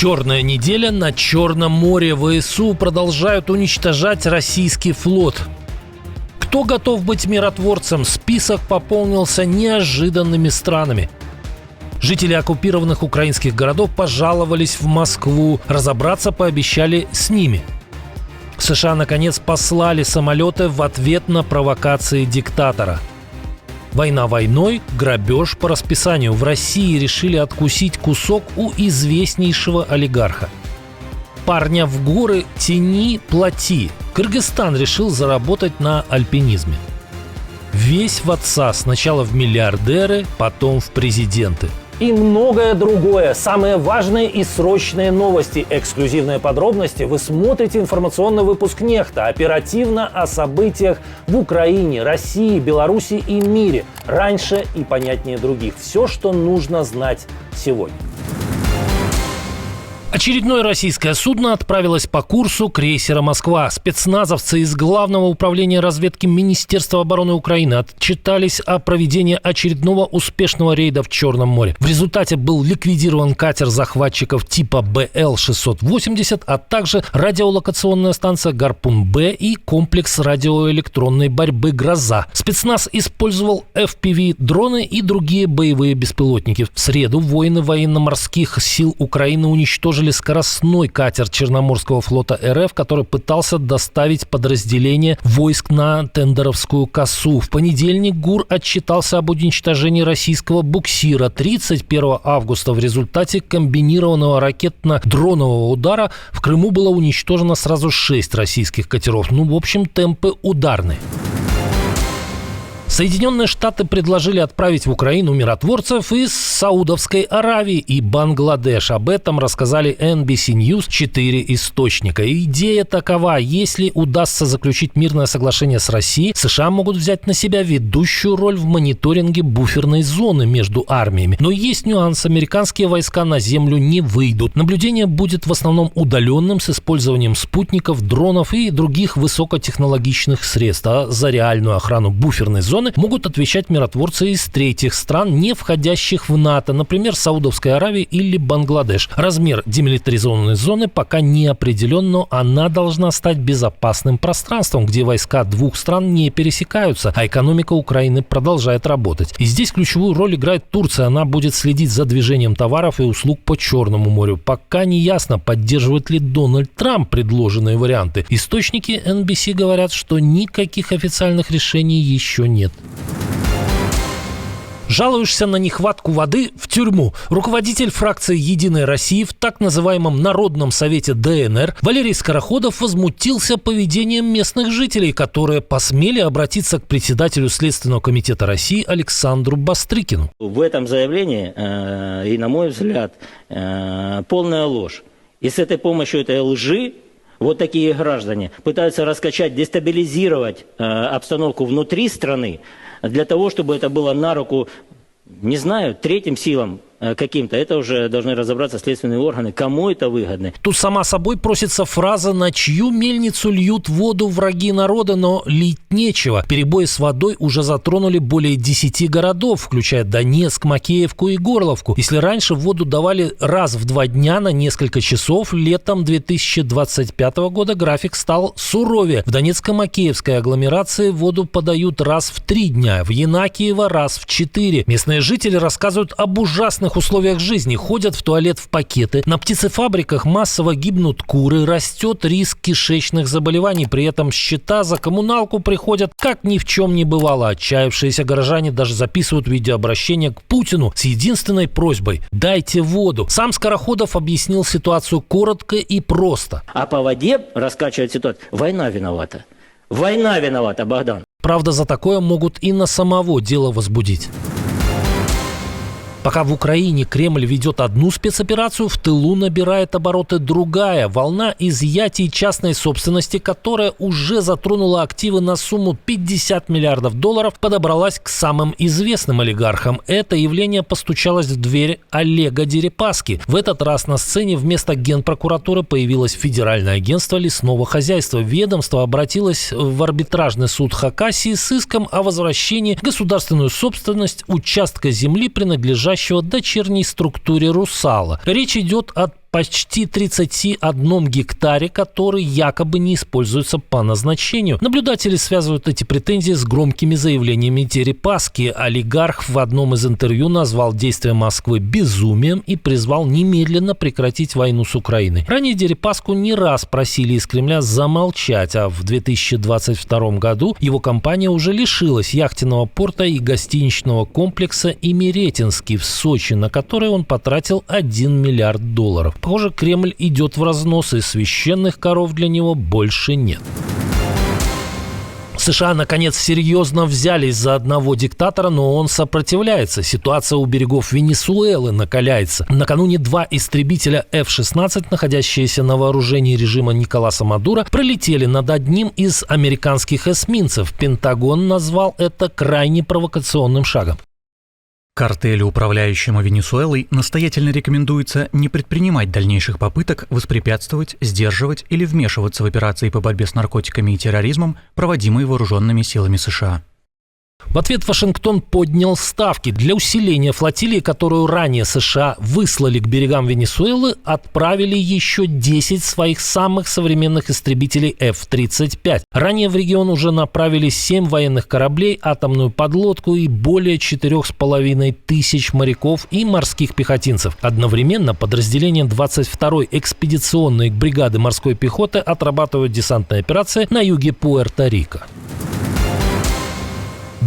Черная неделя на Черном море. ВСУ продолжают уничтожать российский флот. Кто готов быть миротворцем? Список пополнился неожиданными странами. Жители оккупированных украинских городов пожаловались в Москву. Разобраться пообещали с ними. США, наконец, послали самолеты в ответ на провокации диктатора. Война войной, грабеж по расписанию. В России решили откусить кусок у известнейшего олигарха. Парня в горы тяни, плати. Кыргызстан решил заработать на альпинизме. Весь в отца. Сначала в миллиардеры, потом в президенты. И многое другое. Самые важные и срочные новости, эксклюзивные подробности. Вы смотрите информационный выпуск «Нехта». Оперативно о событиях в Украине, России, Беларуси и мире. Раньше и понятнее других. Все, что нужно знать сегодня. Очередное российское судно отправилось по курсу крейсера «Москва». Спецназовцы из Главного управления разведки Министерства обороны Украины отчитались о проведении очередного успешного рейда в Черном море. В результате был ликвидирован катер захватчиков типа БЛ-680, а также радиолокационная станция «Гарпун-Б» и комплекс радиоэлектронной борьбы «Гроза». Спецназ использовал FPV-дроны и другие боевые беспилотники. В среду воины военно-морских сил Украины уничтожили скоростной катер Черноморского флота РФ, который пытался доставить подразделение войск на Тендеровскую косу. В понедельник ГУР отчитался об уничтожении российского буксира. 31 августа в результате комбинированного ракетно-дронового удара в Крыму было уничтожено сразу 6 российских катеров. В общем, темпы ударные. Соединенные Штаты предложили отправить в Украину миротворцев из Саудовской Аравии и Бангладеш. Об этом рассказали NBC News 4 источника. Идея такова: если удастся заключить мирное соглашение с Россией, США могут взять на себя ведущую роль в мониторинге буферной зоны между армиями. Но есть нюанс: американские войска на землю не выйдут. Наблюдение будет в основном удаленным, с использованием спутников, дронов и других высокотехнологичных средств. А за реальную охрану буферной зоны могут отвечать миротворцы из третьих стран, не входящих в НАТО, например, Саудовской Аравии или Бангладеш. Размер демилитаризованной зоны пока не определен, но она должна стать безопасным пространством, где войска двух стран не пересекаются, а экономика Украины продолжает работать. И здесь ключевую роль играет Турция. Она будет следить за движением товаров и услуг по Черному морю. Пока не ясно, поддерживает ли Дональд Трамп предложенные варианты. Источники NBC говорят, что никаких официальных решений еще нет. Жалуешься на нехватку воды — в тюрьму. Руководитель фракции «Единой России» в так называемом Народном совете ДНР Валерий Скороходов возмутился поведением местных жителей, которые посмели обратиться к председателю Следственного комитета России Александру Бастрыкину. В этом заявлении, и на мой взгляд, полная ложь. И с этой помощью этой лжи вот такие граждане пытаются раскачать, дестабилизировать обстановку внутри страны для того, чтобы это было на руку, не знаю, третьим силам каким-то. Это уже должны разобраться следственные органы, кому это выгодно. Тут сама собой просится фраза: на чью мельницу льют воду враги народа, но лить нечего. Перебои с водой уже затронули более 10 городов, включая Донецк, Макеевку и Горловку. Если раньше воду давали раз в 2 дня на несколько часов, летом 2025 года график стал суровее. В Донецко-Макеевской агломерации воду подают раз в 3 дня, в Янакиево раз в 4. Местные жители рассказывают об ужасных условиях жизни. Ходят в туалет в пакеты. На птицефабриках массово гибнут куры. Растет риск кишечных заболеваний. При этом счета за коммуналку приходят как ни в чем не бывало. Отчаявшиеся горожане даже записывают видеообращение к Путину с единственной просьбой: дайте воду. Сам Скороходов объяснил ситуацию коротко и просто. А по воде раскачивать ситуацию. Война виновата. Война виновата, Богдан. Правда, за такое могут и на самого дело возбудить. Пока в Украине Кремль ведет одну спецоперацию, в тылу набирает обороты другая волна изъятий частной собственности, которая уже затронула активы на сумму $50 миллиардов, подобралась к самым известным олигархам. Это явление постучалось в дверь Олега Дерипаски. В этот раз на сцене вместо Генпрокуратуры появилось Федеральное агентство лесного хозяйства. Ведомство обратилось в арбитражный суд Хакасии с иском о возвращении в государственную собственность участка земли, принадлежащего дочерней структуре «Русала». Речь идет о почти 31 гектаре, который якобы не используется по назначению. Наблюдатели связывают эти претензии с громкими заявлениями Дерипаски. Олигарх в одном из интервью назвал действия Москвы безумием и призвал немедленно прекратить войну с Украиной. Ранее Дерипаску не раз просили из Кремля замолчать, а в 2022 году его компания уже лишилась яхтенного порта и гостиничного комплекса Имеретинский в Сочи, на который он потратил $1 миллиард. Похоже, Кремль идет в разнос, и священных коров для него больше нет. США, наконец, серьезно взялись за одного диктатора, но он сопротивляется. Ситуация у берегов Венесуэлы накаляется. Накануне 2 истребителя F-16, находящиеся на вооружении режима Николаса Мадуро, пролетели над одним из американских эсминцев. Пентагон назвал это крайне провокационным шагом. Картелю, управляющему Венесуэлой, настоятельно рекомендуется не предпринимать дальнейших попыток воспрепятствовать, сдерживать или вмешиваться в операции по борьбе с наркотиками и терроризмом, проводимые вооруженными силами США. В ответ Вашингтон поднял ставки. Для усиления флотилии, которую ранее США выслали к берегам Венесуэлы, отправили еще 10 своих самых современных истребителей F-35. Ранее в регион уже направили 7 военных кораблей, атомную подлодку и более 4500 моряков и морских пехотинцев. Одновременно подразделения 22-й экспедиционной бригады морской пехоты отрабатывают десантные операции на юге Пуэрто-Рико.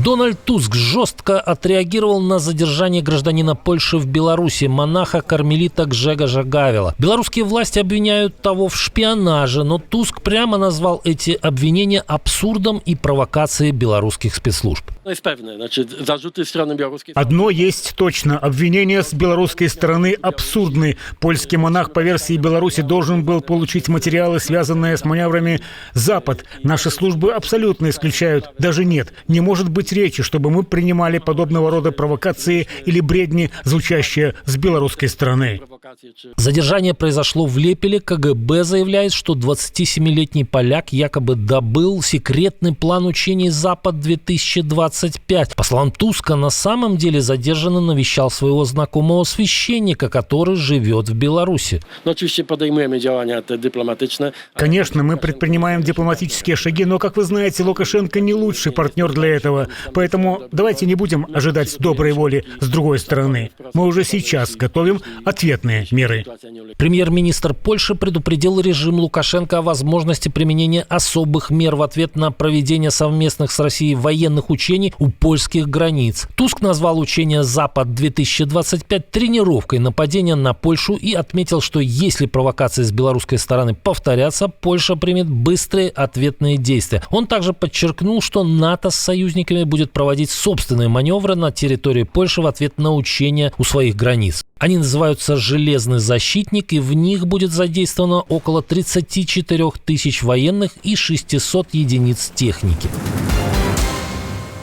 Дональд Туск жестко отреагировал на задержание гражданина Польши в Беларуси, монаха-кармелита Гжегожа Гавела. Белорусские власти обвиняют того в шпионаже, но Туск прямо назвал эти обвинения абсурдом и провокацией белорусских спецслужб. Одно есть точно. Обвинения с белорусской стороны абсурдны. Польский монах по версии Беларуси должен был получить материалы, связанные с маневрами «Запад». Наши службы абсолютно исключают. Даже нет. Не может быть речи, чтобы мы принимали подобного рода провокации или бредни, звучащие с белорусской стороны. Задержание произошло в Лепеле. КГБ заявляет, что 27-летний поляк якобы добыл секретный план учений «Запад-2025». По словам Туска, на самом деле задержанный навещал своего знакомого священника, который живет в Беларуси. Конечно, мы предпринимаем дипломатические шаги, но, как вы знаете, Лукашенко не лучший партнер для этого. Поэтому давайте не будем ожидать доброй воли с другой стороны. Мы уже сейчас готовим ответные меры. Премьер-министр Польши предупредил режим Лукашенко о возможности применения особых мер в ответ на проведение совместных с Россией военных учений у польских границ. Туск назвал учение «Запад-2025» тренировкой нападения на Польшу и отметил, что если провокации с белорусской стороны повторятся, Польша примет быстрые ответные действия. Он также подчеркнул, что НАТО с союзниками будет проводить собственные маневры на территории Польши в ответ на учения у своих границ. Они называются «Железный защитник», и в них будет задействовано около 34 тысяч военных и 600 единиц техники.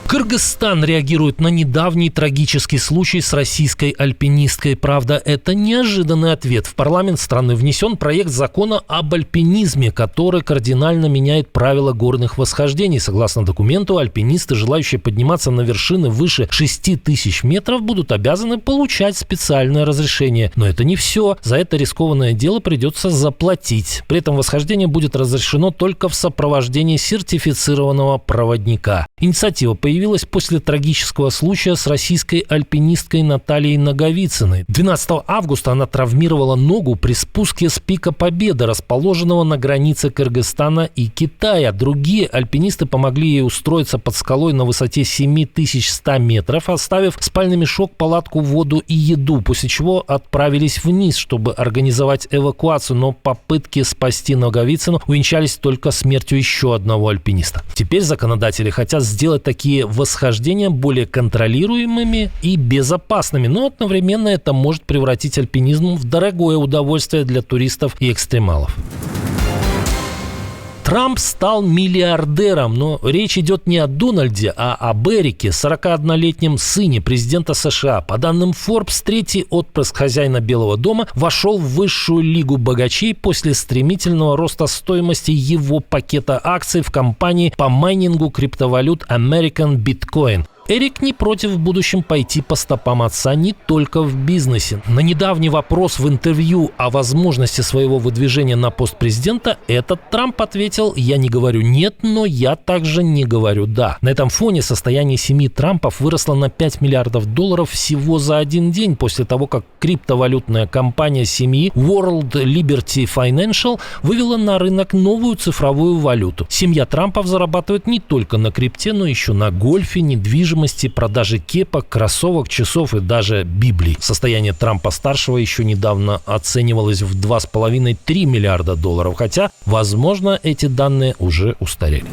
Кыргызстан реагирует на недавний трагический случай с российской альпинисткой. Правда, это неожиданный ответ. В парламент страны внесен проект закона об альпинизме, который кардинально меняет правила горных восхождений. Согласно документу, альпинисты, желающие подниматься на вершины выше 6000 метров, будут обязаны получать специальное разрешение. Но это не все. За это рискованное дело придется заплатить. При этом восхождение будет разрешено только в сопровождении сертифицированного проводника. Инициатива появилась после трагического случая с российской альпинисткой Натальей Наговицыной. 12 августа она травмировала ногу при спуске с пика Победы, расположенного на границе Кыргызстана и Китая. Другие альпинисты помогли ей устроиться под скалой на высоте 7100 метров, оставив спальный мешок, палатку, воду и еду, после чего отправились вниз, чтобы организовать эвакуацию, но попытки спасти Наговицыну увенчались только смертью еще одного альпиниста. Теперь законодатели хотят сделать такие восхождения более контролируемыми и безопасными, но одновременно это может превратить альпинизм в дорогое удовольствие для туристов и экстремалов. Трамп стал миллиардером, но речь идет не о Дональде, а об Эрике, 41-летнем сыне президента США. По данным Forbes, третий отпрыск хозяина Белого дома вошел в высшую лигу богачей после стремительного роста стоимости его пакета акций в компании по майнингу криптовалют American Bitcoin. Эрик не против в будущем пойти по стопам отца не только в бизнесе. На недавний вопрос в интервью о возможности своего выдвижения на пост президента этот Трамп ответил: «Я не говорю нет, но я также не говорю да». На этом фоне состояние семьи Трампов выросло на $5 миллиардов всего за один день после того, как криптовалютная компания семьи World Liberty Financial вывела на рынок новую цифровую валюту. Семья Трампов зарабатывает не только на крипте, но еще на гольфе, недвижимости, продаже кепок, кроссовок, часов и даже Библии. Состояние Трампа-старшего еще недавно оценивалось в $2,5–3 миллиарда, хотя, возможно, эти данные уже устарели.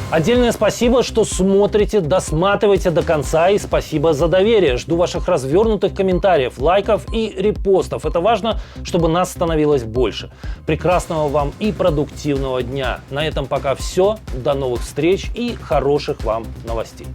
Отдельное спасибо, что смотрите, досматриваете до конца, и спасибо за доверие. Жду ваших развернутых комментариев, лайков и репостов. Это важно, чтобы нас становилось больше. Прекрасного вам и продуктивного дня. На этом пока все. До новых встреч и хороших вам новостей.